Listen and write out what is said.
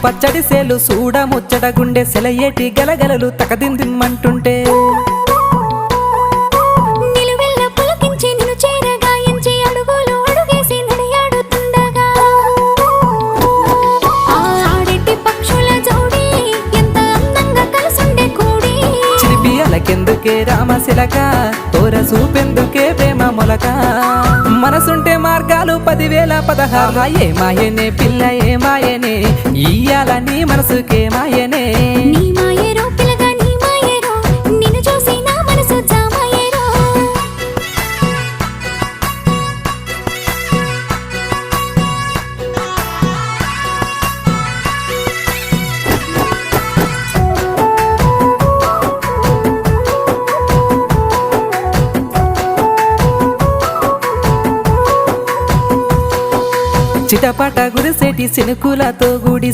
పచ్చడి సేలు సూడ ముచ్చట గుండె సెలయేటి గలగలలు తకదిందిమ్మంటుంటే నిలువెల్ల పులకించి నిన్ను చేరగాయించి అడుగులు అడుగేసి నడియాడుతుండగా ఆడెట్టి పక్షుల జోడి ఎంత అందంగా కలుసుండే కూడి చిలిపియలకెందుకే రామశిలక తోర చూపెందుకే ప్రేమ మొలక మనసుంటే మార్గాలు 10,016 ఏ మాయనే పిల్ల ఏ మాయనే ఇయ్యాల నీ మనసుకే మాయనే నీ మాయేరో పిల్లగా నీ మాయేరో నిన్ను చూసి నా మనసు జామాయేరో చిటపట గురిసేటి సినుకులతో గుడి